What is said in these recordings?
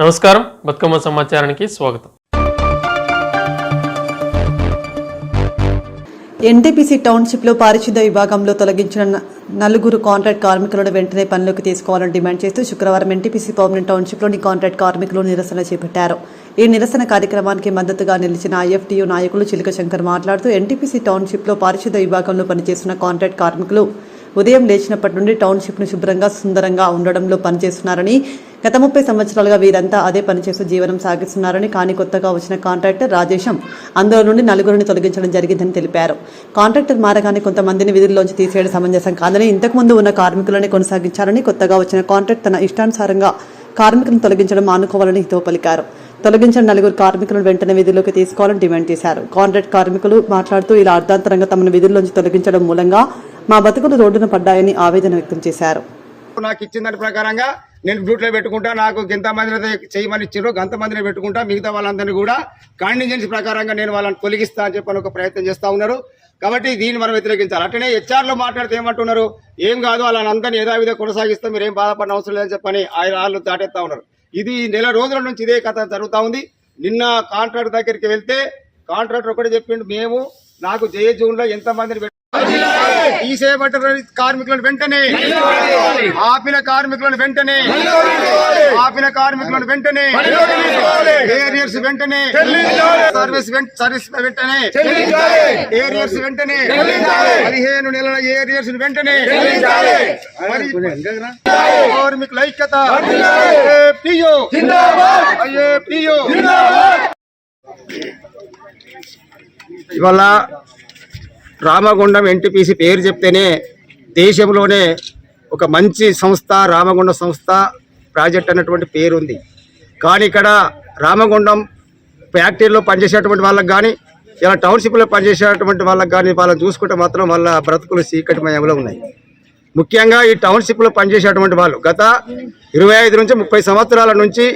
నమస్కారం, బతుకమ్మ సమాచారానికి స్వాగతం. ఎన్టీపీసీ టౌన్షిప్లో పారిశుద్ధ్య విభాగంలో తొలగించిన 4 కాంట్రాక్ట్ కార్మికులను వెంటనే పనిలోకి తీసుకోవాలని డిమాండ్ చేస్తూ శుక్రవారం ఎన్టీపీసీ పర్మనెంట్ టౌన్షిప్లోని కాంట్రాక్ట్ కార్మికులు నిరసన చేపట్టారు. ఈ నిరసన కార్యక్రమానికి మద్దతుగా నిలిచిన ఐఎఫ్టీయూ నాయకులు చిలుక శంకర్ మాట్లాడుతూ ఎన్టీపీసీ టౌన్షిప్లో పారిశుద్ధ్య విభాగంలో పనిచేస్తున్న కాంట్రాక్ట్ కార్మికులు ఉదయం లేచినప్పటి నుండి టౌన్షిప్ను శుభ్రంగా సుందరంగా ఉండడంలో పనిచేస్తున్నారని, గత 30 సంవత్సరాలుగా వీరంతా అదే పనిచేస్తూ జీవనం సాగిస్తున్నారని, కానీ కొత్తగా వచ్చిన కాంట్రాక్టర్ రాజేశం అందులో నుండి 4 తొలగించడం జరిగిందని తెలిపారు. కాంట్రాక్టర్ మారగానే కొంతమందిని విధుల్లోంచి తీసేయడం సమంజసం కాదని, ఇంతకుముందు ఉన్న కార్మికులనే కొనసాగించాలని, కొత్తగా వచ్చిన కాంట్రాక్ట్ తన ఇష్టానుసారంగా కార్మికులను తొలగించడం మానుకోవాలని హితవు పలికారు. తొలగించిన 4 కార్మికులను వెంటనే విధుల్లోకి తీసుకోవాలని డిమాండ్ చేశారు. కాంట్రాక్ట్ కార్మికులు మాట్లాడుతూ ఇలా అర్ధాంతరంగా తమను విధుల్లోంచి తొలగించడం మూలంగా మా బతుకులు రోడ్డున పడ్డాయని ఆవేదన వ్యక్తం చేశారు. నాకు ఇచ్చిన దాని ప్రకారంగా నేను డ్యూటీలో పెట్టుకుంటా, నాకు ఎంతమందిని చేయమని ఇచ్చారో అంతమందిని పెట్టుకుంటా, మిగతా వాళ్ళందరినీ కూడా కాంటింజెన్సీ ప్రకారంగా నేను వాళ్ళని తొలగిస్తా అని చెప్పని ఒక ప్రయత్నం చేస్తూ ఉన్నారు. కాబట్టి దీన్ని మనం వ్యతిరేకించాలి. అట్లనే హెచ్ఆర్లో మాట్లాడితే ఏమంటున్నారు, ఏం కాదు వాళ్ళని అందరినీ యథావిధిగా కొనసాగిస్తే మీరు ఏం బాధపడిన అవసరం లేదని చెప్పని వాళ్ళు దాటేస్తా ఉన్నారు. ఇది నెల రోజుల నుంచి ఇదే కథ జరుగుతూ ఉంది. నిన్న కాంట్రాక్టర్ దగ్గరికి వెళ్తే కాంట్రాక్టర్ ఒకటి చెప్పిండు, మేము నాకు జూన్లో ఎంతమందిని తీసేయబడ్డ కార్మికులను వెంటనే, ఆపిన కార్మికులను వెంటనే, ఆపిన కార్మికులను వెంటనే, ఏరియర్స్ వెంటనే, సర్వీస్ వెంటనే, ఏరియర్స్ వెంటనే, 15 నెలల ఏరియర్స్ వెంటనే, కార్మికుల ఐక్యత. ఇవాళ రామగుండం ఎన్టీపీసీ పేరు చెప్తేనే దేశంలోనే ఒక మంచి సంస్థ రామగుండం సంస్థ ప్రాజెక్ట్ అన్నటువంటి పేరు ఉంది. కానీ ఇక్కడ రామగుండం ఫ్యాక్టరీలో పనిచేసేటువంటి వాళ్ళకి కానీ, ఇలా టౌన్షిప్లో పనిచేసేటువంటి వాళ్ళకి కానీ వాళ్ళని చూసుకుంటే మాత్రం వాళ్ళ బ్రతుకులు చీకటిమయంలో ఉన్నాయి. ముఖ్యంగా ఈ టౌన్షిప్లో పనిచేసేటువంటి వాళ్ళు గత 25 నుంచి 30 సంవత్సరాల నుంచి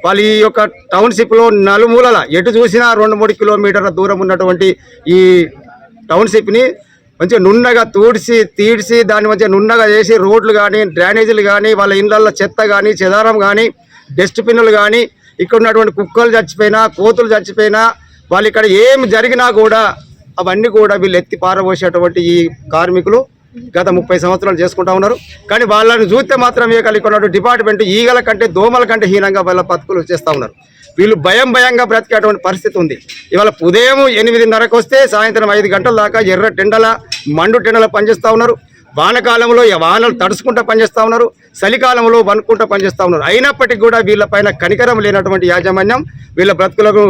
వాళ్ళు ఈ యొక్క టౌన్షిప్లో నలుమూలల ఎటు చూసినా 2-3 కిలోమీటర్ల దూరం ఉన్నటువంటి ఈ టౌన్షిప్ని మంచిగా నున్నగా తీడ్చి దాన్ని మంచిగా నున్నగా చేసి రోడ్లు కానీ, డ్రైనేజీలు కానీ, వాళ్ళ ఇళ్ళల్లో చెత్త కానీ, చెదారం కానీ, డస్ట్బిన్లు కానీ, ఇక్కడ ఉన్నటువంటి కుక్కలు చచ్చిపోయినా, కోతులు చచ్చిపోయినా, వాళ్ళు ఇక్కడ ఏం జరిగినా కూడా అవన్నీ కూడా వీళ్ళు ఎత్తి పారబోసేటువంటి ఈ కార్మికులు గత 30 సంవత్సరాలు చేసుకుంటా ఉన్నారు. కానీ వాళ్ళని చూస్తే మాత్రం ఇక్కడ డిపార్ట్మెంట్ ఈగల కంటే దోమల కంటే హీనంగా వాళ్ళ బతుకులు చేస్తూ ఉన్నారు. వీళ్ళు భయంగా బ్రతికేటువంటి పరిస్థితి ఉంది. ఇవాళ ఉదయం 8:30కు వస్తే సాయంత్రం 5 గంటల దాకా ఎర్ర టెండల మండు టెండల పనిచేస్తూ ఉన్నారు. వానకాలంలో వానలు తడుచుకుంటూ పనిచేస్తూ ఉన్నారు, చలికాలంలో వణుకుంటూ పనిచేస్తూ ఉన్నారు. అయినప్పటికీ కూడా వీళ్ళపైన కనికరం లేనటువంటి యాజమాన్యం వీళ్ళ బ్రతుకులకు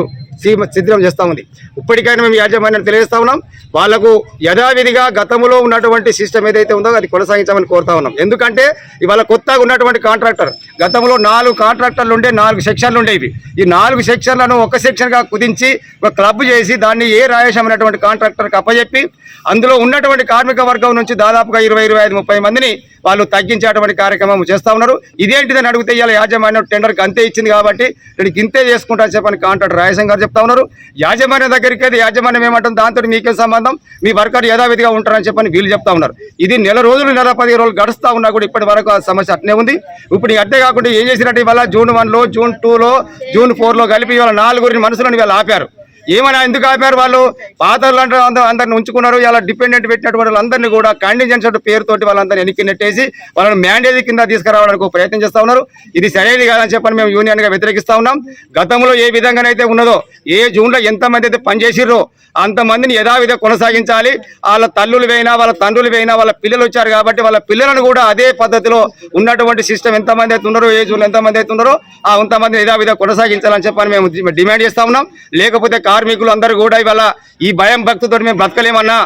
సిద్ధం చేస్తూ ఉంది. ఇప్పటికైనా మేము యాజమాన్యాన్ని తెలియజేస్తా ఉన్నాం, వాళ్లకు యథావిధిగా గతంలో ఉన్నటువంటి సిస్టమ్ ఏదైతే ఉందో అది కొనసాగించామని కోరుతా ఉన్నాం. ఎందుకంటే ఇవాళ కొత్తగా ఉన్నటువంటి కాంట్రాక్టర్, గతంలో 4 కాంట్రాక్టర్లు ఉండే 4 సెక్షన్లు ఉండేవి. ఈ 4 సెక్షన్లను ఒక సెక్షన్గా కుదించి ఒక క్లబ్ చేసి దాన్ని రాయేశం అనేటువంటి కాంట్రాక్టర్కి అప్పచెప్పి అందులో ఉన్నటువంటి కార్మిక వర్గం నుంచి దాదాపుగా 20-25-30 మందిని వాళ్ళు తగ్గించేటువంటి కార్యక్రమం చేస్తూ ఉన్నారు. ఇదేంటిదని అడిగితే ఇవాళ యాజమాన్యం టెండర్కి అంతే ఇచ్చింది కాబట్టి దీనికి ఇంతే చేసుకుంటా చెప్పని కాంట్రాక్టర్ రాయసం గారు చెప్తా ఉన్నారు. యాజమాన్యం దగ్గరికి అయితే యాజమాన్యం ఏమంటుంది, దాంతో మీకే సంబంధం, మీ వర్కర్ యథావిధిగా ఉంటారని చెప్పని వీళ్ళు చెప్తా ఉన్నారు. ఇది నెల రోజులు 15 రోజులు గడుస్తూ ఉన్నా కూడా ఇప్పటి వరకు ఆ సమస్య అట్నే ఉంది. ఇప్పుడు అట్టే కాకుండా ఏం చేసినట్టు ఇవాళ జూన్ 1లో, జూన్ 2లో, జూన్ 4లో కలిపి ఇవాళ 4 మనుషులను వీళ్ళు ఆపారు. ఏమైనా ఎందుకు ఆపారు? వాళ్ళు పాతలు అందరిని ఉంచుకున్నారు. ఇలా డిపెండెంట్ పెట్టినటువంటి వాళ్ళందరినీ కూడా కాంటింజెన్సీ పేరుతోటి వాళ్ళందరినీ వెనక్కి నెట్టేసి వాళ్ళని మ్యాండేజ్ కింద తీసుకురావడానికి ఒక ప్రయత్నం చేస్తూ ఉన్నారు. ఇది సరైనది కాదని చెప్పని మేము యూనియన్గా వ్యతిరేకిస్తూ ఉన్నాం. గతంలో ఏ విధంగానైతే ఉన్నదో, ఏ జూన్లో ఎంతమంది అయితే పనిచేసిర్రో అంతమందిని యథావిధిగా కొనసాగించాలి. వాళ్ళ తల్లులు వేయినా, వాళ్ళ తండ్రులు వేయినా, వాళ్ళ పిల్లలు వచ్చారు కాబట్టి వాళ్ళ పిల్లలను కూడా అదే పద్ధతిలో ఉన్నటువంటి సిస్టమ్ ఎంతమంది అయితే ఉన్నారో, ఏ జూన్లో ఎంతమంది అయితే ఉన్నారో అంతమందిని యథావిధిగా కొనసాగించాలని చెప్పని మేము డిమాండ్ చేస్తూ ఉన్నాం. లేకపోతే కార్మికులు అందరూ కూడా ఇవాళ ఈ భయం భక్తితో మేము బ్రతకలేమన్నా,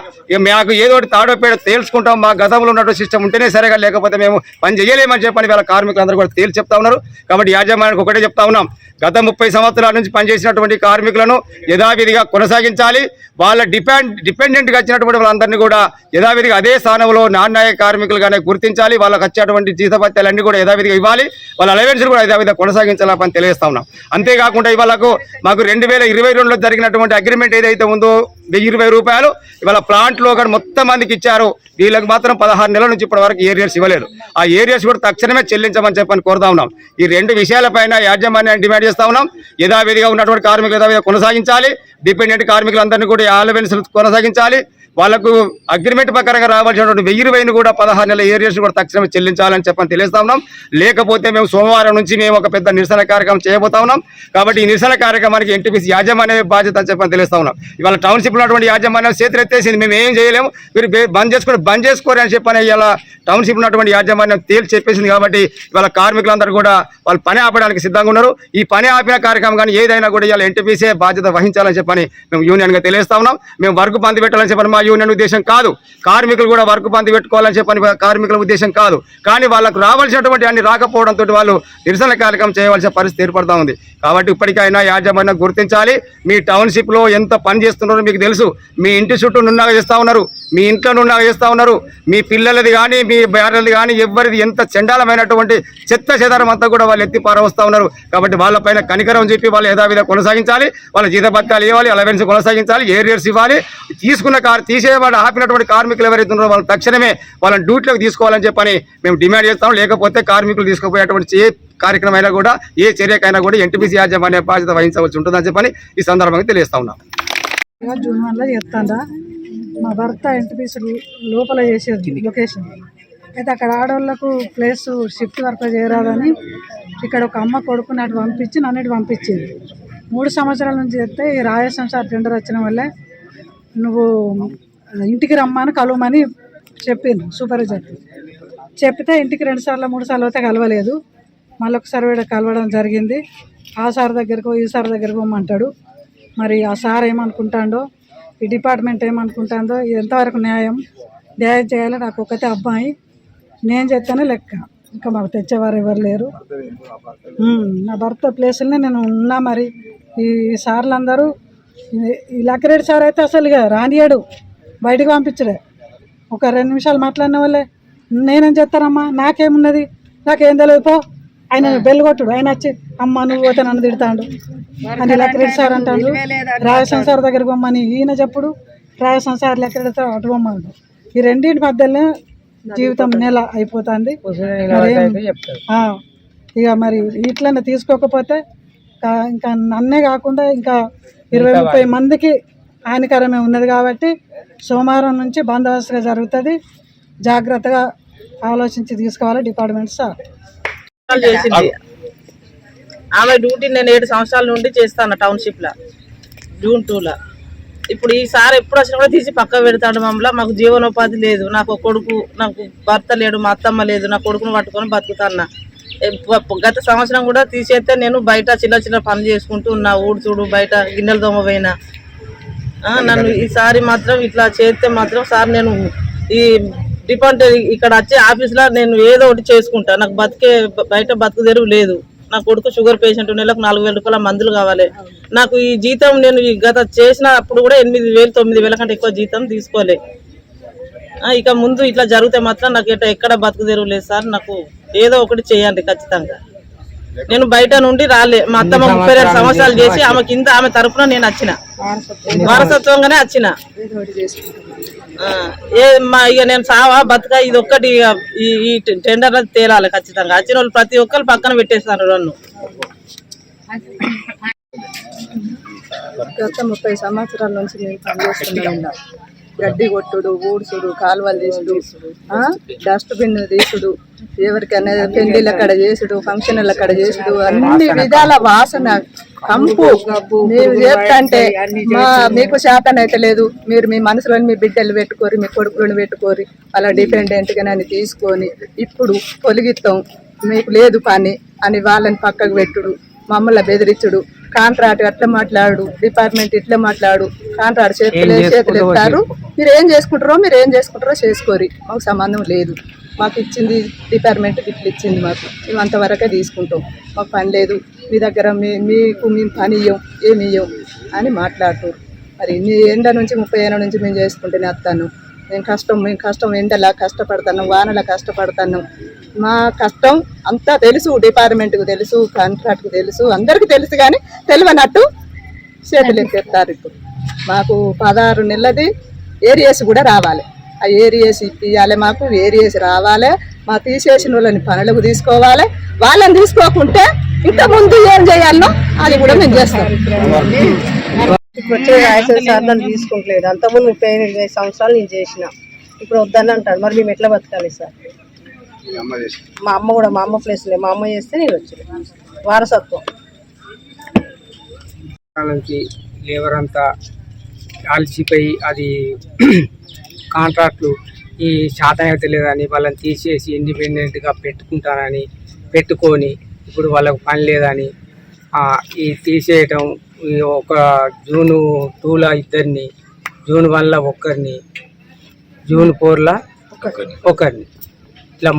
మాకు ఏదో తాడో పేడ తేల్చుకుంటాం, మా గతంలో ఉన్నటువంటి సిస్టమ్ ఉంటేనే సరేగా, లేకపోతే మేము పని చేయలేమని చెప్పని ఇవాళ కార్మికులు అందరూ కూడా తేల్చి చెప్తా ఉన్నారు. కాబట్టి యాజమాన్యానికి ఒకటే చెప్తా ఉన్నాం, గత 30 సంవత్సరాల నుంచి పనిచేసినటువంటి కార్మికులను యథావిధిగా కొనసాగించాలి. వాళ్ళ డిపెండెంట్గా వచ్చినటువంటి వాళ్ళందరినీ కూడా యథావిధిగా అదే స్థానంలో నాణ్యాయ కార్మికులుగానే గుర్తించాలి. వాళ్ళకి వచ్చేటువంటి జీతభత్యాలన్నీ కూడా యథావిధిగా ఇవ్వాలి. వాళ్ళ అలవెన్స్ కూడా యథావిధిగా కొనసాగించాలని తెలియజేస్తా ఉన్నాం. అంతేకాకుండా ఇవాళకు మాకు 2022లో జరిగినటువంటి అగ్రిమెంట్ ఏదైతే ఉందో 1020 రూపాయలు ఇవాళ ప్లాంట్లో కూడా మొత్తం మందికి ఇచ్చారు. వీళ్ళకి మాత్రం 16 నెలల నుంచి ఇప్పటి వరకు ఏరియర్స్ ఇవ్వలేదు. ఆ ఏరియర్స్ కూడా తక్షణమే చెల్లించమని చెప్పని కోరుతా ఉన్నాం. ఈ 2 విషయాలపైన యాజమాన్యాన్ని డిమాండ్ చేస్తా ఉన్నాం. యథావిధిగా ఉన్నటువంటి కార్మికులు యథావిధిగా కొనసాగించాలి. డిపెండెంట్ కార్మికులందరినీ కూడా అలవెన్స్ కొనసాగించాలి. వాళ్ళకు అగ్రిమెంట్ ప్రకారంగా రావాల్సినటువంటి 1020 కూడా 16 నెలల ఏరియర్స్ కూడా తక్షణమే చెల్లించాలని చెప్పని తెలియజేస్తా ఉన్నాం. లేకపోతే మేము సోమవారం నుంచి మేము ఒక పెద్ద నిరసన కార్యక్రమం చేయబోతా ఉన్నాం. కాబట్టి ఈ నిరసన కార్యక్రమానికి ఎన్టీపీసీ యాజమాన్యమే బాధ్యత అని చెప్పని తెలియజేస్తా ఉన్నాం. ఇవాళ టౌన్షిప్ ఉన్నటువంటి యాజమాన్యం చేతులు ఎత్తేసింది, మేము ఏం చేయలేము, మీరు బంద్ చేసుకోరు అని చెప్పని ఇలా టౌన్షిప్ ఉన్నటువంటి యాజమాన్యం తేల్చి చెప్పేసింది. కాబట్టి ఇవాళ కార్మికులందరూ కూడా వాళ్ళు పని ఆపడానికి సిద్ధంగా ఉన్నారు. ఈ పని ఆపిన కార్యక్రమం కానీ ఏదైనా కూడా ఇవాళ ఎన్టీపీసీ బాధ్యత వహించాలని చెప్పని మేము యూనియన్గా తెలియజేస్తా ఉన్నాం. మేము వర్క్ బంద్ పెట్టాలని చెప్పని మా యూనియన్ ఉద్దేశం కాదు, కార్మికులు కూడా వర్క్ బంద్ పెట్టుకోవాలని చెప్పని కార్మికుల ఉద్దేశం కాదు. కానీ వాళ్ళకు రావాల్సినటువంటి అన్ని రాకపోవడంతో వాళ్ళు నిరసన కార్యక్రమం చేయవలసిన పరిస్థితి ఏర్పడతా ఉంది. కాబట్టి ఇప్పటికైనా యాజమాన్యం గుర్తించాలి. మీ టౌన్షిప్లో ఎంత పని చేస్తున్నారో మీకు తెలుసు. మీ ఇంటి చుట్టూ నున్నాగా చేస్తూ ఉన్నారు, మీ ఇంట్లో నున్నాగా చేస్తూ ఉన్నారు. మీ పిల్లలది కానీ మీ భార్యలది కానీ ఎవరిది ఎంత చండాలమైనటువంటి చెత్త చెదారం అంతా కూడా వాళ్ళు ఎత్తి పారవస్తూ ఉన్నారు. కాబట్టి వాళ్ళపైన కనికరం చెప్పి వాళ్ళు యథావిధిగా కొనసాగించాలి. వాళ్ళ జీతభత్యాలు ఇవ్వాలి, అలవెన్స్ కొనసాగించాలి, ఏరియర్స్ ఇవ్వాలి. తీసేవాళ్ళు ఆపినటువంటి కార్మికులు ఎవరైతే ఉన్నారో వాళ్ళు తక్షణమే వాళ్ళని డ్యూటీలోకి తీసుకోవాలని చెప్పని మేము డిమాండ్ చేస్తాం. లేకపోతే కార్మికులు తీసుకుపోయేటువంటి ఏ కార్యక్రమం అయినా కూడా ఏ చర్యకైనా కూడా ఎన్టీపీసీ యాజమాన్య బాధ్యత వహించవలసి ఉంటుందని చెప్పని ఈ సందర్భంగా తెలియజేస్తా ఉన్నాం. జూన్ 1లో చెప్తాండా మా భర్త ఎన్టీపీసీ లోపల చేసేది లొకేషన్ అయితే అక్కడ ఆడవాళ్ళకు ప్లేస్ షిఫ్ట్ వర్క్ చేయరాదని ఇక్కడ ఒక అమ్మ కొడుకుని అటు పంపించి నన్ను పంపించింది. 3 సంవత్సరాల నుంచి చెప్తే ఈ రాయసం సార్ టెండర్ వచ్చిన వల్లే నువ్వు ఇంటికి రమ్మని కలవమని చెప్పింది సూపర్వైజర్. చెప్తే ఇంటికి 2 సార్లు 3 సార్లు అయితే కలవలేదు. మళ్ళీ ఒకసారి కలవడం జరిగింది. ఆ సార్ దగ్గరకు ఈ సార్ దగ్గరకు పోమంటాడు. మరి ఆ సార్ ఏమనుకుంటాడో, ఈ డిపార్ట్మెంట్ ఏమనుకుంటుందో, ఎంతవరకు న్యాయం చేయాలి. నాకు ఒకతే అబ్బాయి, నేను చెప్తానే లెక్క, ఇంకా మాకు తెచ్చేవారు ఎవరు లేరు. నా భర్త ప్లేసులనే నేను ఉన్నా. మరి ఈ సార్లు అందరూ, ఈ లక్కిరెడ్డి సార్ అయితే అసలు ఇక రానియాడు, బయటకు పంపించడే. ఒక 2 నిమిషాలు మాట్లాడిన వాళ్ళే నేనేం చేస్తానమ్మా, నాకేమున్నది, నాకేం తెలియదు పో, ఆయన బెల్లు కొట్టుడు, ఆయన వచ్చి అమ్మ నువ్వు పోతే నన్ను తిడతాడు అని లక్కిరెడ్డి సార్ అంటాడు. రాయసం సార్ దగ్గర పోమ్మని ఈయన చెప్పుడు, రాయసం సార్ లక్కిరెడ్డి అటు పోమ్మడు. ఈ రెండింటి మధ్యలో జీవితం నెల అయిపోతుంది. ఇక మరి ఇట్లనే తీసుకోకపోతే ఇంకా నన్నే కాకుండా ఇంకా 20-30 మందికి హానికరమే ఉన్నది. కాబట్టి సోమవారం నుంచి బందోబస్తుగా జరుగుతుంది. జాగ్రత్తగా ఆలోచించి తీసుకోవాలి డిపార్ట్మెంట్ సార్. చేసింది ఆమె డ్యూటీ నేను 7 సంవత్సరాల నుండి చేస్తాను టౌన్షిప్లో, జూన్ 2లో. ఇప్పుడు ఈసారి ఎప్పుడు వచ్చినా కూడా తీసి పక్క పెడతాడు మమ్మల్ని. మాకు జీవనోపాధి లేదు, నాకు కొడుకు, నాకు భర్త లేడు, మా అత్తమ్మ లేదు, నా కొడుకును పట్టుకొని బతుకుతాన్నా. గత సంవత్సరం కూడా తీసేస్తే నేను బయట చిన్న పనులు చేసుకుంటూ ఉన్నా, ఊడ్చుడు, బయట గిన్నెలు దోమపోయినా. నన్ను ఈసారి మాత్రం ఇట్లా చేస్తే మాత్రం సార్ నేను ఈ డిపార్ట్మెంట్ ఇక్కడ వచ్చే ఆఫీస్లో నేను ఏదో ఒకటి చేసుకుంటా. నాకు బయట బతుకు తెరువు లేదు. నా కొడుకు షుగర్ పేషెంట్, నెలకు 4,000 రూపాయల మందులు కావాలి. నాకు ఈ జీతం నేను గత చేసిన అప్పుడు కూడా 8,000 9,000 కంటే ఎక్కువ జీతం తీసుకోలే. ఇక ముందు ఇట్లా జరిగితే మాత్రం నాకు ఎక్కడ బతుకు తెరువు లేదు సార్. నాకు ఏదో ఒకటి చేయండి ఖచ్చితంగా. నేను బయట నుండి రాలే, మా అత్తమ్మ 32 సంవత్సరాలు చేసి ఆమె కింద ఆమె తరఫున నేను వచ్చిన, వారసత్వంగానే వచ్చిన. ఇక నేను సావా బతుక ఇది ఒక్కటి ఈ టెండర్ తేలాలి ఖచ్చితంగా. వచ్చిన వాళ్ళు ప్రతి ఒక్కరు పక్కన పెట్టేస్తారు నన్ను. గత 30 సంవత్సరాల నుంచి నేను పనిచేస్తున్నాను. గడ్డి కొట్టుడు, ఊడ్చుడు, కాలువలు తీసుడు, డస్ట్బిన్ తీసుడు, ఎవరికైనా పెళ్లిళ్ళ అక్కడ చేసుడు, ఫంక్షన్ల అక్కడ చేసుడు, అన్ని విధాల వాసన కంపు. మీరు చెప్తాంటే మీకు శాతం అయితే లేదు. మీరు మీ మనసులోని మీ బిడ్డలు పెట్టుకోరి, మీ కొడుకులను పెట్టుకోరి, అలా డిపెండెంట్గా నన్ను తీసుకొని ఇప్పుడు పొలిగిస్తాం, మీకు లేదు పని అని వాళ్ళని పక్కకు పెట్టుడు, మమ్మల్ని బెదిరించుడు, కాంట్రాక్ట్ అట్లా మాట్లాడు, డిపార్ట్మెంట్ ఇట్లా మాట్లాడు, కాంట్రాక్ట్ చేతులు ఎత్తారు, మీరు ఏం చేసుకుంటారో చేసుకోరి, మాకు సంబంధం లేదు. మాకు ఇచ్చింది డిపార్ట్మెంట్ ఇట్లా ఇచ్చింది, మాకు మేము అంతవరకే తీసుకుంటాం, మాకు పని లేదు, మీ దగ్గర మీకు మేము పని ఇయ్యం ఏమి ఇయ్యం అని మాట్లాడుతారు. మరి ఇన్ని ఎండ నుంచి 30 ఏళ్ళ నుంచి మేము చేసుకుంటూనే వస్తాను. మేము కష్టం ఎండలా కష్టపడతాను, వానలా కష్టపడతాను. మా కష్టం అంతా తెలుసు, డిపార్ట్మెంట్కు తెలుసు, కాంట్రాక్ట్కు తెలుసు, అందరికీ తెలుసు. కానీ తెలియనట్టు చేతులు ఎత్తేస్తారు. ఇప్పుడు మాకు 16 నెలలది ఏరియాస్ కూడా రావాలి. ఆ ఏరియాస్ ఇప్పియాలి, మాకు ఏరియాస్ రావాలి. మా తీసేసిన వాళ్ళని పనులకు తీసుకోవాలి. వాళ్ళని తీసుకోకుంటే ఇంతకుముందు ఏం చేయాలనో అది కూడా మేము చేస్తాం. ఇప్పుడు వచ్చే 5 సార్లు తీసుకుంటలేదు. అంతకుముందు 35 సంవత్సరాలు నేను చేసిన. ఇప్పుడు వద్దని అంటారు. మరి మేము ఎట్లా బతకాలి సార్? మా అమ్మ ప్లేస్ లేదు. మా అమ్మ చేస్తే నేను వచ్చిన వారసత్వం నుంచి లేబర్ అంతా అలసిపోయి అది కాంట్రాక్ట్లు ఈ శాతం అయితే లేదని వాళ్ళని తీసేసి ఇండిపెండెంట్గా పెట్టుకొని ఇప్పుడు వాళ్ళకు పని లేదని ఈ తీసేయటం, ఒక జూన్ 2ల 2, జూన్ 1ల 1, జూన్ 4ల 1 ఇట్లా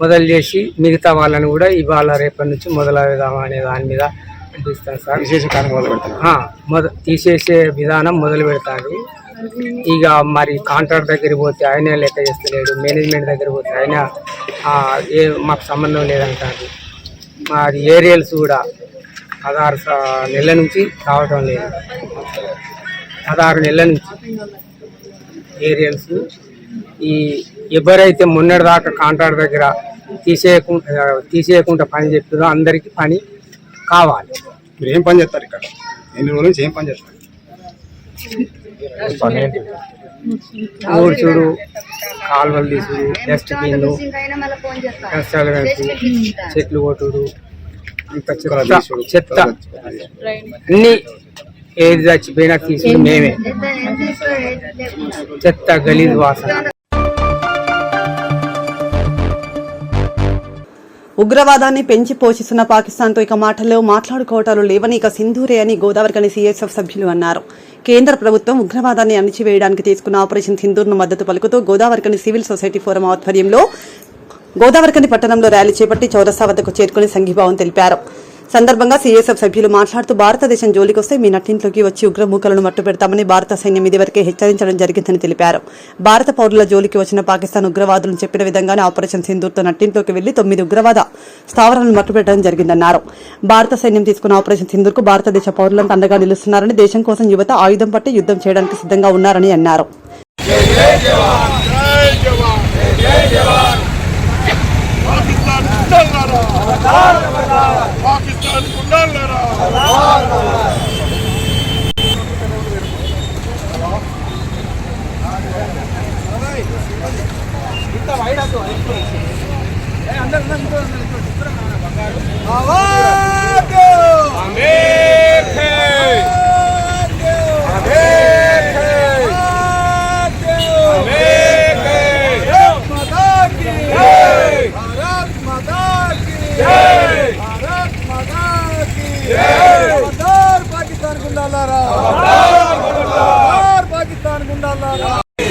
మొదలు చేసి మిగతా వాళ్ళని కూడా ఇవాళ రేపటి నుంచి మొదలవుదామా అనే దాని మీద అనిపిస్తాను సార్. తీసేసే విధానం మొదలు పెడతారు. ఇక మరి కాంట్రాక్ట్ దగ్గరికి పోతే ఆయన లెక్క చేస్తలేడు, మేనేజ్మెంట్ దగ్గర పోతే ఆయన మాకు సంబంధం లేదంటారు. మరి ఏరియల్స్ కూడా 16 నెలల నుంచి రావటం లేదు. 16 నెలల నుంచి ఏరియల్స్ ఎవరైతే మొన్నటిదాకా కాంట్రాక్ట్ దగ్గర తీసేయకుండా పని చెప్తుందో అందరికీ పని కావాలి. మీరు ఏం పని చేస్తారు ఇక్కడ? ఎన్ని రోజుల నుంచి ఏం పని చేస్తారు? ఊడ్చుడు, కాలువలు తీసుడు, డస్ట్బిన్లు, చెట్లు కొట్టుడు, చెత్త అన్ని ఏది చచ్చిపోయినా తీసుకుని మేమే. చెత్త గలీజ్ వాసన. ఉగ్రవాదాన్ని పెంచి పోషిస్తున్న పాకిస్తాన్తో ఇక మాటల్లో మాట్లాడుకోవటాలు లేవని, ఇక సింధూరే అని గోదావరికని సీఎస్ఎఫ్ సభ్యులు అన్నారు. కేంద్ర ప్రభుత్వం ఉగ్రవాదాన్ని అణిచివేయడానికి తీసుకున్న ఆపరేషన్ సింధూర్ను మద్దతు పలుకుతూ గోదావరికని సివిల్ సొసైటీ ఫోరం ఆధ్వర్యంలో గోదావరికని పట్టణంలో ర్యాలీ చేపట్టి చౌరస్తా వద్దకు చేరుకుని సంఘీభావం తెలిపారు. సందర్భంగా సీఎస్ఎఫ్ సభ్యులు మాట్లాడుతూ భారతదేశం జోలికొస్తే మీ నట్టింట్లోకి వచ్చి ఉగ్రమూకలను మట్టుపెడతామని భారత సైన్యం ఇదివరకే హెచ్చరించడం జరిగిందని తెలిపారు. భారత పౌరుల జోలికి వచ్చిన పాకిస్తాన్ ఉగ్రవాదులను చెప్పిన విధంగానే ఆపరేషన్ సింధూర్తో నట్టింట్లోకి వెళ్లి 9 ఉగ్రవాద స్థావరాలను మట్టుపెట్టడం జరిగిందన్నారు. భారత సైన్యం తీసుకున్న ఆపరేషన్ సింధూర్కు భారతదేశ పౌరులంతా అండగా నిలుస్తున్నారని, దేశం కోసం యువత ఆయుధం పట్టి యుద్ధం చేయడానికి సిద్ధంగా ఉన్నారని అన్నారు.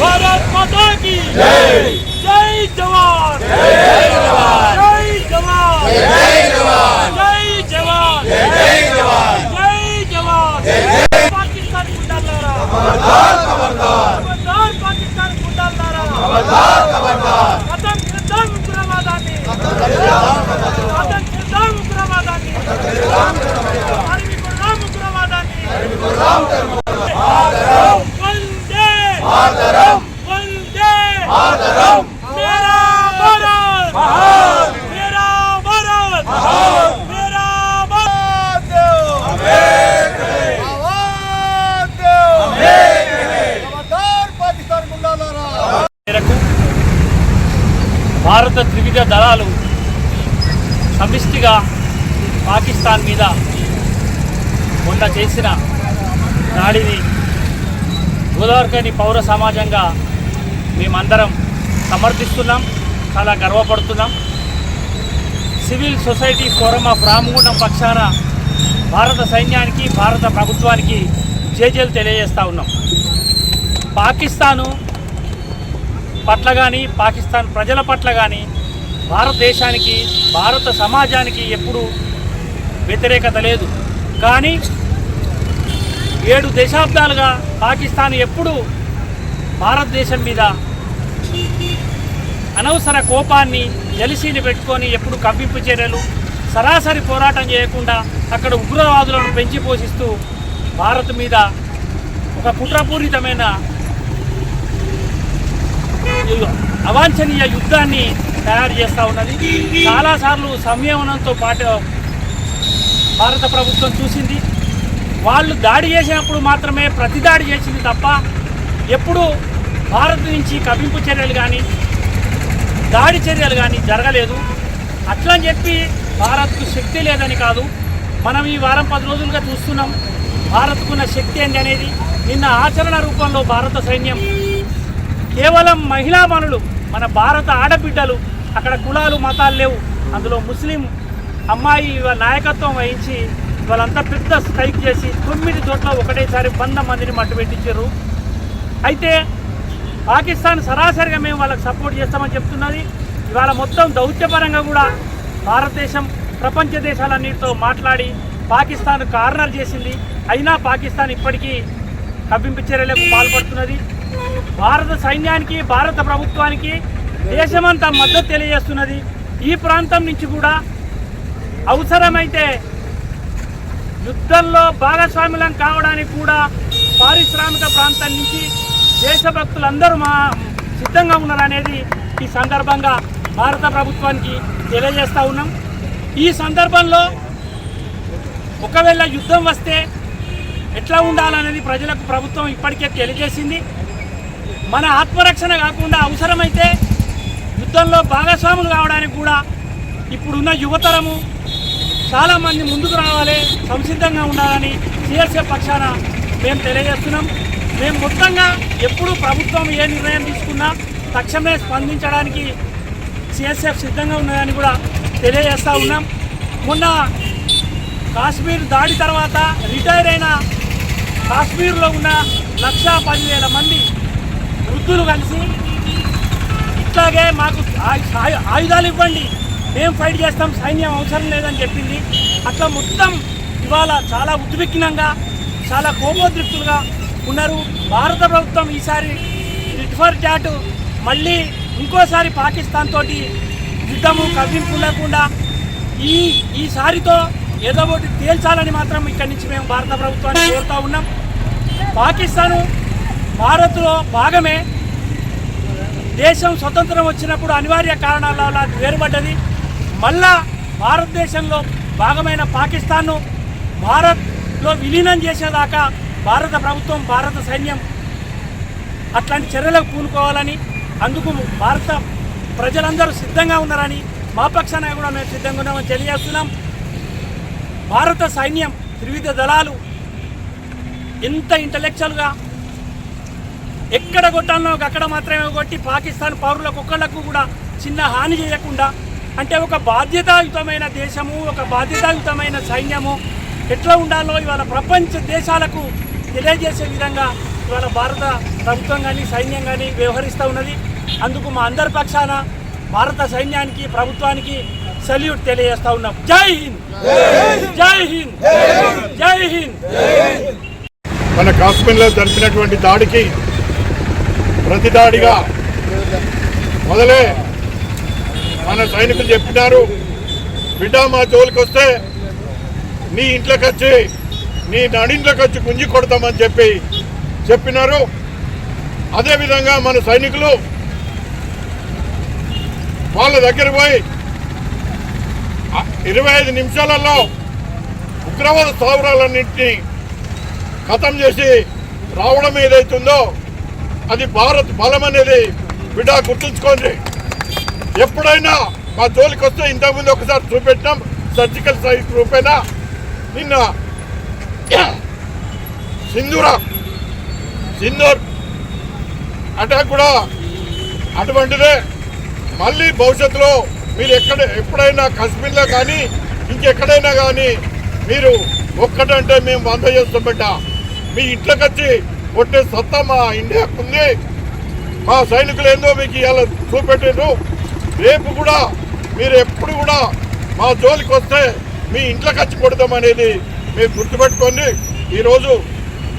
भारत माता की जय, जय जवान, जय जवान, जय जवान, जय जवान, जय जवान, जय जवान, जय जवान, जय पाकिस्तान गुंडालारा, खबरदार खबरदार, खबरदार पाकिस्तान गुंडालारा, खबरदार खबरदार, खत्म खत्म उग्रवादानी, खत्म खत्म उग्रवादानी, आर्मी को नाम उग्रवादानी, आर्मी को नाम मातरम, वंदे मातरम, मेरा भारत महान, मेरा भारत महान, मेरा भारत భారత త్రివిధ దళాలు సమిష్టిగా పాకిస్తాన్ మీద మొన్న చేసిన దాడిని గోదావరికని పౌర సమాజంగా మేమందరం సమర్థిస్తున్నాం, చాలా గర్వపడుతున్నాం. Civil society forum of Ramagundam పక్షాన భారత సైన్యానికి, భారత ప్రభుత్వానికి జేజేలు తెలియజేస్తూ ఉన్నాం. పాకిస్తాను పట్ల కానీ, పాకిస్తాన్ ప్రజల పట్ల కానీ భారతదేశానికి భారత సమాజానికి ఎప్పుడూ వ్యతిరేకత లేదు. కానీ 7 దశాబ్దాలుగా పాకిస్తాన్ ఎప్పుడూ భారతదేశం మీద అనవసర కోపాన్ని జలిసీని పెట్టుకొని ఎప్పుడు కవ్వింపు చర్యలు సరాసరి పోరాటం చేయకుండా అక్కడ ఉగ్రవాదులను పెంచి పోషిస్తూ భారత్ మీద ఒక కుట్రపూరితమైన అవాంఛనీయ యుద్ధాన్ని తయారు చేస్తూ ఉన్నది. చాలాసార్లు సంయమనంతో పాటు భారత ప్రభుత్వం చూసింది. వాళ్ళు దాడి చేసినప్పుడు మాత్రమే ప్రతిదాడి చేసింది తప్ప ఎప్పుడూ భారత్ నుంచి కవ్వింపు చర్యలు కానీ దాడి చర్యలు కానీ జరగలేదు. అట్లని చెప్పి భారత్కు శక్తి లేదని కాదు. మనం ఈ వారం 10 రోజులుగా చూస్తున్నాం భారత్కున్న శక్తి ఏంటి అనేది. నిన్న ఆచరణ రూపంలో భారత సైన్యం కేవలం మహిళా మనులు, మన భారత ఆడబిడ్డలు, అక్కడ కులాలు మతాలు లేవు, అందులో ముస్లిం అమ్మాయి నాయకత్వం వహించి వాళ్ళంతా పెద్ద స్ట్రైక్ చేసి 9 చోట్ల ఒకటేసారి 100 మందిని మట్టుపెట్టించారు. అయితే పాకిస్తాన్ సరాసరిగా మేము వాళ్ళకి సపోర్ట్ చేస్తామని చెప్తున్నది. ఇవాళ మొత్తం దౌత్యపరంగా కూడా భారతదేశం ప్రపంచ దేశాలన్నిటితో మాట్లాడి పాకిస్తాన్ కార్నర్ చేసింది. అయినా పాకిస్తాన్ ఇప్పటికీ కవ్వింపు చర్యలకు పాల్పడుతున్నది. భారత సైన్యానికి భారత ప్రభుత్వానికి దేశమంతా మద్దతు తెలియజేస్తున్నది. ఈ ప్రాంతం నుంచి కూడా అవసరమైతే యుద్ధంలో భాగస్వాములం కావడానికి కూడా పారిశ్రామిక ప్రాంతం నుంచి దేశభక్తులందరూ సిద్ధంగా ఉన్నారనేది ఈ సందర్భంగా భారత ప్రభుత్వానికి తెలియజేస్తూ ఉన్నాం. ఈ సందర్భంలో ఒకవేళ యుద్ధం వస్తే ఎట్లా ఉండాలనేది ప్రజలకు ప్రభుత్వం ఇప్పటికే తెలియజేసింది. మన ఆత్మరక్షణ కాకుండా అవసరమైతే యుద్ధంలో భాగస్వాములు కావడానికి కూడా ఇప్పుడున్న యువతరము చాలామంది ముందుకు రావాలి, సంసిద్ధంగా ఉండాలని సిఎస్ఎఫ్ పక్షాన మేము తెలియజేస్తున్నాం. మేము మొత్తంగా ఎప్పుడు ప్రభుత్వం ఏ నిర్ణయం తీసుకున్నా తక్షణమే స్పందించడానికి సిఎస్ఎఫ్ సిద్ధంగా ఉన్నదని కూడా తెలియజేస్తూ ఉన్నాం. మొన్న కాశ్మీర్ దాడి తర్వాత రిటైర్ అయిన కాశ్మీర్లో ఉన్న 1,10,000 మంది వృద్ధులు కలిసి ఇట్లాగే మాకు ఆయుధాలు ఇవ్వండి, మేము ఫైట్ చేస్తాం, సైన్యం అవసరం లేదని చెప్పింది. అట్లా మొత్తం ఇవాళ చాలా ఉద్విగ్నంగా చాలా కోపోద్రిక్తులుగా ఉన్నారు. భారత ప్రభుత్వం ఈసారి టిట్ ఫర్ టాట్ మళ్ళీ ఇంకోసారి పాకిస్తాన్ తోటి యుద్ధము కవ్వింపు లేకుండా ఈసారితో ఏదో ఒకటి తేల్చాలని మాత్రం ఇక్కడి నుంచి మేము భారత ప్రభుత్వాన్ని కోరుతూ ఉన్నాం. పాకిస్తాను భారత్లో భాగమే. దేశం స్వతంత్రం వచ్చినప్పుడు అనివార్య కారణాల వల్ల వేరుపడ్డది. మళ్ళా భారతదేశంలో భాగమైన పాకిస్తాన్ను భారత్లో విలీనం చేసేదాకా భారత ప్రభుత్వం భారత సైన్యం అట్లాంటి చర్యలకు పూనుకోవాలని, అందుకు భారత ప్రజలందరూ సిద్ధంగా ఉన్నారని మా పక్షాన కూడా మేము సిద్ధంగా ఉన్నామని తెలియజేస్తున్నాం. భారత సైన్యం త్రివిధ దళాలు ఎంత ఇంటలెక్చువల్గా ఎక్కడ కొట్టాలనో అక్కడ మాత్రమే కొట్టి పాకిస్తాన్ పౌరులకు ఒక్కళ్లకు కూడా చిన్న హాని చేయకుండా, అంటే ఒక బాధ్యతాయుతమైన దేశము, ఒక బాధ్యతాయుతమైన సైన్యము ఎట్లా ఉండాలో ఇవాళ ప్రపంచ దేశాలకు తెలియజేసే విధంగా ఇవాళ భారత ప్రభుత్వం కానీ సైన్యం కానీ వ్యవహరిస్తూ ఉన్నది. అందుకు మా అందరి పక్షాన భారత సైన్యానికి ప్రభుత్వానికి సెల్యూట్ తెలియజేస్తా ఉన్నాం. జై హింద్, జై హింద్, జై హింద్. మన కాశ్మీర్లో జరిపినటువంటి దాడికి ప్రతిదాడిగా మొదలే మన సైనికులు చెప్పినారు, బిడ్డ మా జోలికి వస్తే నీ ఇంట్లోకి వచ్చి నీ నడింట్లోకి వచ్చి గుంజి కొడతామని చెప్పినారు. అదేవిధంగా మన సైనికులు వాళ్ళ దగ్గర పోయి 25 నిమిషాలలో ఉగ్రవాద స్థావరాలన్నింటినీ ఖతం చేసి రావడం ఏదైతుందో అది భారత్ బలం అనేది బిడ్డ గుర్తుంచుకోండి. ఎప్పుడైనా మా జోలికి వస్తే ఇంతకుముందు ఒకసారి చూపెట్టినాం సర్జికల్ స్ట్రైక్ రూపేనా. నిన్న సింధూర్ అటాక్ కూడా అటువంటిదే. మళ్ళీ భవిష్యత్తులో మీరు ఎప్పుడైనా కాశ్మీర్లో కానీ ఇంకెక్కడైనా కానీ మీరు ఒక్కటంటే మేము 100 చేస్తాం బిడ్డ. మీ ఇంట్లోకి వచ్చి కొట్టే సత్తా మా ఇండియాకు ఉంది. మా సైనికులు ఏందో మీకు ఇలా చూపెట్టారు. రేపు కూడా మీరు ఎప్పుడు కూడా మా జోలికి వస్తే మీ ఇంట్లోకి వచ్చి కొడతామనేది మీరు గుర్తుపెట్టుకోండి. ఈరోజు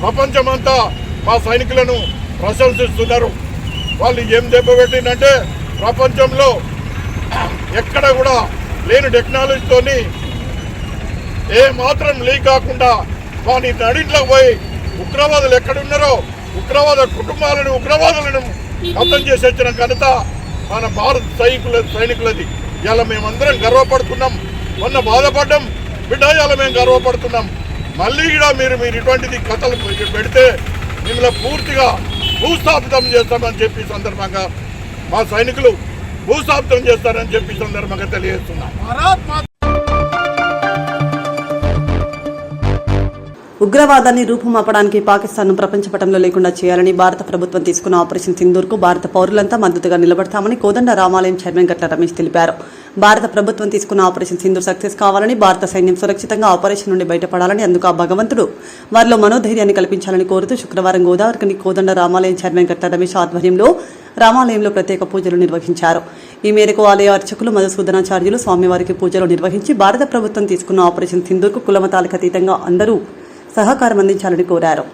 ప్రపంచమంతా మా సైనికులను ప్రశంసిస్తున్నారు. వాళ్ళు ఏం దెబ్బ పెట్టిందంటే ప్రపంచంలో ఎక్కడ కూడా లేని టెక్నాలజీతోని ఏ మాత్రం లీక్ కాకుండా వాని నడింట్లోకి పోయి ఉగ్రవాదులు ఎక్కడున్నారో ఉగ్రవాద కుటుంబాలను ఉగ్రవాదులను అర్థం చేసి వచ్చిన ఘనత మన భారత సైనికులది. ఇలా మేమందరం గర్వపడుతున్నాం. మొన్న బాధపడ్డాం బిడ్డ, ఇలా మేము గర్వపడుతున్నాం. మళ్ళీ కూడా మీరు ఇటువంటిది కథలు పెడితే మిమ్మల్ని పూర్తిగా భూస్థాపితం చేస్తామని చెప్పి సందర్భంగా మా సైనికులు భూస్థాపితం చేస్తారని చెప్పి సందర్భంగా తెలియజేస్తున్నాం. ఉగ్రవాదాన్ని రూపుమాపడానికి పాకిస్తాన్ను ప్రపంచ పటంలో లేకుండా చేయాలని భారత ప్రభుత్వం తీసుకున్న ఆపరేషన్ సింధూర్కు భారత పౌరులంతా మద్దతుగా నిలబడతామని కోదండ రామాలయం చైర్మన్ గట్ల రమేష్ తెలిపారు. భారత ప్రభుత్వం తీసుకున్న ఆపరేషన్ సింధూర్ సక్సెస్ కావాలని, భారత సైన్యం సురక్షితంగా ఆపరేషన్ నుండి బయటపడాలని, అందుకు ఆ భగవంతుడు వారిలో మనోధైర్యాన్ని కల్పించాలని కోరుతూ శుక్రవారం గోదావరికి కోదండ రామాలయం చైర్మన్ గట్ల రమేష్ ఆధ్వర్యంలో రామాలయంలో ప్రత్యేక పూజలు నిర్వహించారు. ఈ మేరకు ఆలయ అర్చకులు మధుసూదనాచార్యులు స్వామివారికి పూజలు నిర్వహించి భారత ప్రభుత్వం తీసుకున్న ఆపరేషన్ సింధూర్కు కులమతాలకు అతీతంగా అందరూ సహకారం అందించాలని కోరారు.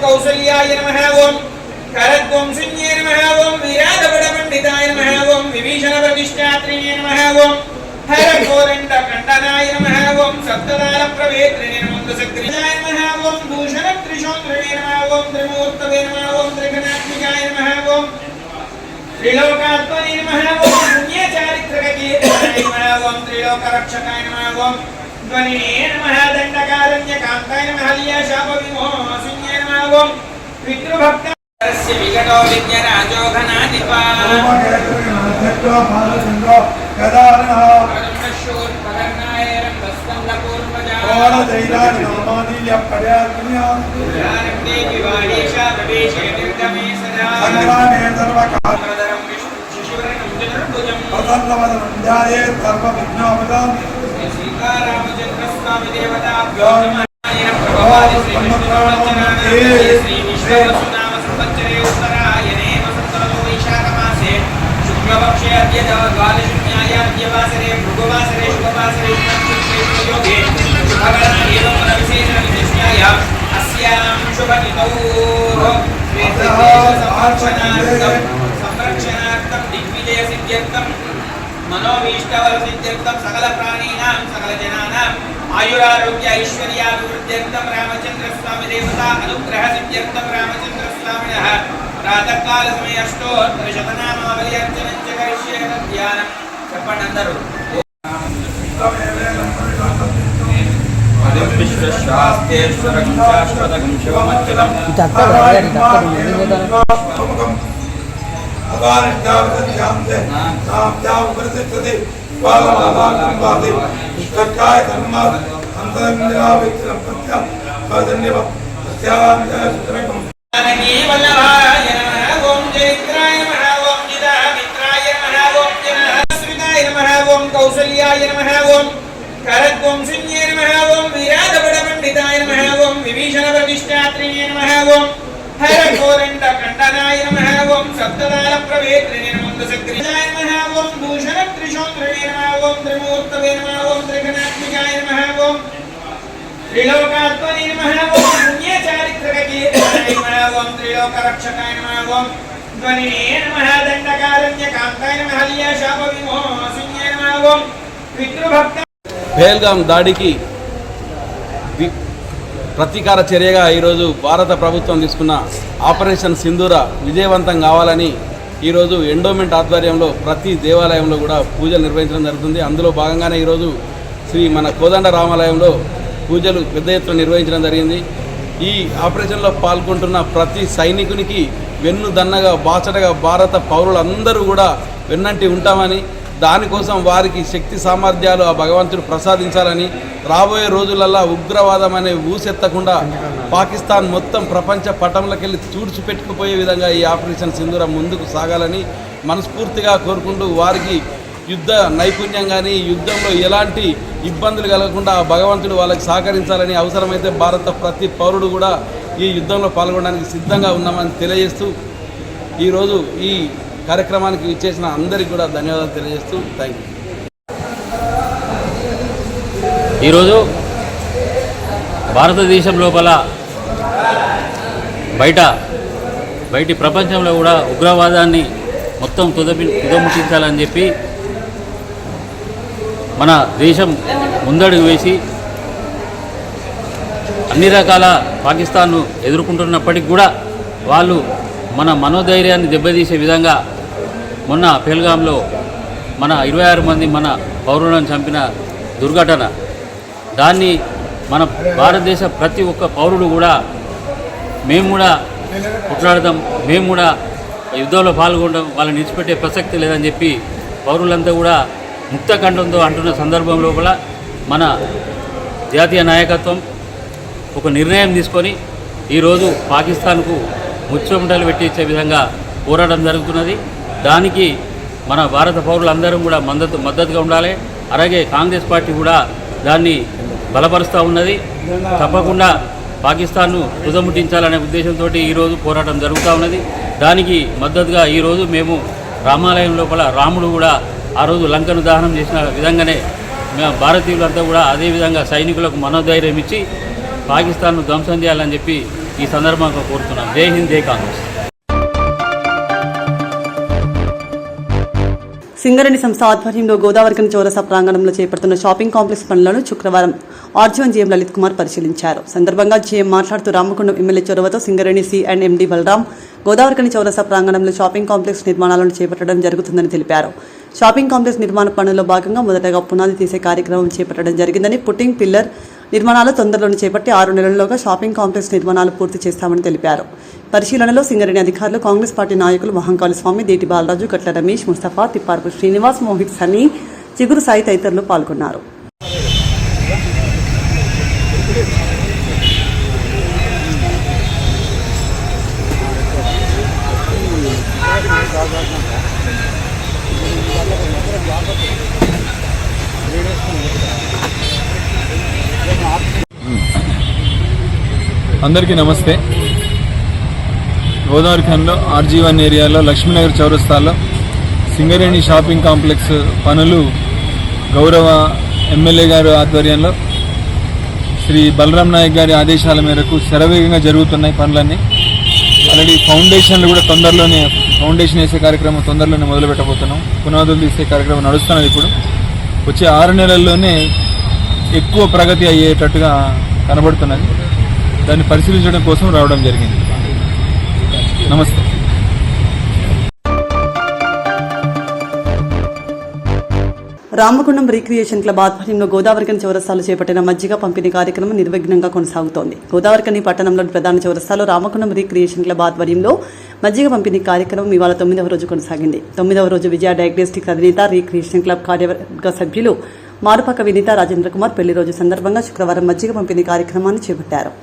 కౌసల్యాయ నమః. ఓం కరద్వం శూన్యే నమః. ఓం వీరాధబడ పండితాయ నమః. ఓం విభీషణ ప్రతిష్ఠాత్రిణే నమః. ఓం హరకోరండ కండనాయ నమః. ఓం సప్తదాల ప్రవేత్రిణే నమః. సక్రియాయ నమః. ఓం భూషణ త్రిశోత్రిణే నమః. ఓం త్రిమూర్తవే నమః. ఓం త్రిగణాత్మికాయ నమః. ఓం త్రిలోకాత్మనే నమః. ఓం పుణ్యచారిత్రక కీర్తనాయ నమః. ఓం త్రిలోకరక్షకాయ నమః. ఓం ధ్వనినే నమః. దండకారణ్యకాంతాయ నమః. ల్యాశాప విమోహిన్యే నమః. ఓం పితృభక్త వికటో విజ్ఞరాజోఘనాధిపా సీతారామచంద్రస్వామి దేవతా సంవత్సరే ఉత్తరాయణే వసంతలో వైశాఖమాసే శుక్లపక్షే అద్య ద్వాదశిన్యాయాద్యవాసరే భృగువాసరే శుభవాసరే యోగే శుభకరణ ఏవం విశేషణ విశిష్టాయ అస్యాం శుభనితౌ సంరక్షణార్థం దిగ్విజయ సిద్ధ్యర్థం మనోభీష్టవర సిద్ధ్యర్థం సకల ప్రాణీనాం సకల జనానాం ఆయురారోగ్య ఐశ్వర్యాభివృద్ధ్యర్థం రామచంద్ర స్వామి దేవతా అనుగ్రహ సిద్ధ్యర్థం రామచంద్ర స్వామినః ప్రాతకాల సమయ అష్టోత్తర శతనామావళి అర్చనం చ కరిష్యే ధ్యానం. చెప్పండి అందరూ. విశ్వశాస్త్రేశ్వరం శాశ్వతం శివమచ్యుతం వల్లభాయ నమః. ఓం జయత్రాయ నమః. ఓం జిదామిత్రాయ నమః. ఓం జనశ్రితాయ నమః. ఓం కౌసల్యాయ నమః. ఓం కరద్వం శూన్యే నమః. ఓం వీరాధబడ పండితాయ నమః. ఓం విభీషణ ప్రతిష్ఠాత్రిణే నమః. ఓం హరకోరండ కండనాయ నమః. ఓం సప్తదాల ప్రవేత్రిణే నమః. సక్రియాయ నమః. ఓం భూషణ త్రిశోత్రిణే నమః. ఓం త్రిమూర్తవే నమః. ఓం త్రిగణాత్మికాయ నమః. ఓం త్రిలోకాత్మనే నమః. ఓం పుణ్యచారిత్రక కీర్తనాయ నమః. ఓం త్రిలోకరక్షకాయ నమః. ఓం ధ్వనినే నమః. దండకారణ్యకాంతాయ నమః. ల్యాశాప విమోహిన్యే నమః. ఓం పితృభక్త పహల్గాం దాడికి ప్రతీకార చర్యగా ఈరోజు భారత ప్రభుత్వం తీసుకున్న ఆపరేషన్ సింధూర విజయవంతం కావాలని ఈరోజు ఎండోమెంట్ ఆధ్వర్యంలో ప్రతి దేవాలయంలో కూడా పూజలు నిర్వహించడం జరుగుతుంది. అందులో భాగంగానే ఈరోజు శ్రీ మన కోదండ రామాలయంలో పూజలు పెద్ద ఎత్తున నిర్వహించడం జరిగింది. ఈ ఆపరేషన్లో పాల్గొంటున్న ప్రతి సైనికునికి వెన్ను దన్నగా బాచటగా భారత పౌరులందరూ కూడా వెన్నంటి ఉంటామని, దానికోసం వారికి శక్తి సామర్థ్యాలు ఆ భగవంతుడు ప్రసాదించాలని, రాబోయే రోజులల్లో ఉగ్రవాదం అనే ఊసెత్తకుండా పాకిస్తాన్ మొత్తం ప్రపంచ పటంలోకెళ్ళి తుడిచిపెట్టుకుపోయే విధంగా ఈ ఆపరేషన్ సింధూర ముందుకు సాగాలని మనస్ఫూర్తిగా కోరుకుంటూ, వారికి యుద్ధ నైపుణ్యం కానీ యుద్ధంలో ఎలాంటి ఇబ్బందులు కలగకుండా ఆ భగవంతుడు వాళ్ళకి సహకరించాలని, అవసరమైతే భారత ప్రతి పౌరుడు కూడా ఈ యుద్ధంలో పాల్గొనడానికి సిద్ధంగా ఉన్నామని తెలియజేస్తూ, ఈరోజు ఈ కార్యక్రమానికి ఇచ్చేసిన అందరికీ కూడా ధన్యవాదాలు తెలియజేస్తూ థ్యాంక్ యూ. ఈరోజు భారతదేశం లోపల బయటి ప్రపంచంలో కూడా ఉగ్రవాదాన్ని మొత్తం తుదముట్టించాలని చెప్పి మన దేశం ముందడుగు వేసి అన్ని రకాల పాకిస్తాన్ను ఎదుర్కొంటున్నప్పటికీ కూడా వాళ్ళు మన మనోధైర్యాన్ని దెబ్బతీసే విధంగా మొన్న పెహల్గాంలో మన 26 మంది మన పౌరులను చంపిన దుర్ఘటన, దాన్ని మన భారతదేశ ప్రతి ఒక్క పౌరుడు కూడా మేము కూడా కొట్లాడదాం, మేము కూడా యుద్ధంలో పాల్గొనడం, వాళ్ళని విడిచిపెట్టే ప్రసక్తి లేదని చెప్పి పౌరులంతా కూడా ముక్తకంఠంతో అంటున్న సందర్భం లోపల మన జాతీయ నాయకత్వం ఒక నిర్ణయం తీసుకొని ఈరోజు పాకిస్తాన్కు ముచ్చెమటలు పెట్టించే విధంగా పోరాటం జరుగుతున్నది. దానికి మన భారత పౌరులందరం కూడా మద్దతుగా ఉండాలి. అలాగే కాంగ్రెస్ పార్టీ కూడా దాన్ని బలపరుస్తూ ఉన్నది. తప్పకుండా పాకిస్తాన్ను తుదముట్టించాలనే ఉద్దేశంతో ఈరోజు పోరాటం జరుగుతూ ఉన్నది. దానికి మద్దతుగా ఈరోజు మేము రామాలయం లోపల రాముడు కూడా ఆ రోజు లంకను దహనం చేసిన విధంగానే మేము భారతీయులంతా కూడా అదేవిధంగా సైనికులకు మనోధైర్యం ఇచ్చి పాకిస్తాన్ను ధ్వంసం చేయాలని చెప్పి ఈ సందర్భంగా కోరుతున్నాం. జై హింద్, జై కాంగ్రెస్. సింగరేణి సంస్థ ఆధ్వర్యంలో గోదావరికని చౌరసా ప్రాంగణంలో చేపడుతున్న షాపింగ్ కాంప్లెక్స్ పనులను శుక్రవారం ఆర్జీవన్ జీఎం లలిత్ కుమార్ పరిశీలించారు. సందర్భంగా జీఎం మాట్లాడుతూ రామకొండం ఎమ్మెల్యే చొరవతో సింగరేణి సి&ఎండి బలరాం గోదావరికని చౌరసా ప్రాంగణంలో షాపింగ్ కాంప్లెక్స్ నిర్మాణాలను చేపట్టడం జరుగుతుందని తెలిపారు. షాపింగ్ కాంప్లెక్స్ నిర్మాణ పనుల్లో భాగంగా మొదటగా పునాది తీసే కార్యక్రమం చేపట్టడం జరిగిందని, పుట్టింగ్ పిల్లర్ నిర్మాణాలు తొందరలోనే చేపట్టి 6 నెలల్లోగా షాపింగ్ కాంప్లెక్స్ నిర్మాణాలు పూర్తి చేస్తామని తెలిపారు. పరిశీలనలో సింగరేణి అధికారులు, కాంగ్రెస్ పార్టీ నాయకులు మహంకాళి స్వామి, దేటి బాలరాజు, గట్ల రమేష్, ముస్తఫా, తిప్పార్పు శ్రీనివాస్, మోహిత్ సన్నీ, చిగురు సాయి తదితరులు పాల్గొన్నారు. అందరికీ నమస్తే. గోదావరి ఖండ్లో ఆర్జీ1 ఏరియాలో లక్ష్మీనగర్ చౌరస్తాలో సింగరేణి షాపింగ్ కాంప్లెక్స్ పనులు గౌరవ ఎమ్మెల్యే గారి ఆధ్వర్యంలో శ్రీ బలరాం నాయక్ గారి ఆదేశాల మేరకు శరవేగంగా జరుగుతున్నాయి పనులన్నీ. ఆల్రెడీ ఫౌండేషన్లు కూడా తొందరలోనే, ఫౌండేషన్ వేసే కార్యక్రమం తొందరలోనే మొదలు పెట్టబోతున్నాం. పునాదులు తీసే కార్యక్రమం నడుస్తున్నది. ఇప్పుడు వచ్చే 6 నెలల్లోనే ఎక్కువ ప్రగతి అయ్యేటట్టుగా కనబడుతున్నది. దాన్ని పరిశీలించడం కోసం రావడం జరిగింది. నమస్తే. రామగుండం రీక్రియేషన్ క్లబ్ ఆధ్వర్యంలో గోదావరికని చౌరస్తాలో చేపట్టిన మజ్జిగ పంపిణీ కార్యక్రమం నిర్విఘ్నంగా కొనసాగుతోంది. గోదావరికని పట్టణంలోని ప్రధాన చౌరస్తాలో రామగుండం రీక్రియేషన్ క్లబ్ ఆధ్వర్యంలో మజ్జిగ పంపిణీ కార్యక్రమం ఇవాళ 9వ రోజు కొనసాగింది. 9వ రోజు విజయ డయాగ్నోస్టిక్ అధినేత, రీక్రియేషన్ క్లబ్ కార్యవర్గ సభ్యులు మారుపక్క వినీత రాజేంద్ర కుమార్ పెళ్లి రోజు సందర్భంగా శుక్రవారం మజ్జిగ పంపిణీ కార్యక్రమాన్ని చేపట్టారు.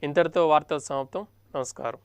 ఇంతటితో వార్తలు సమాప్తం. నమస్కారం.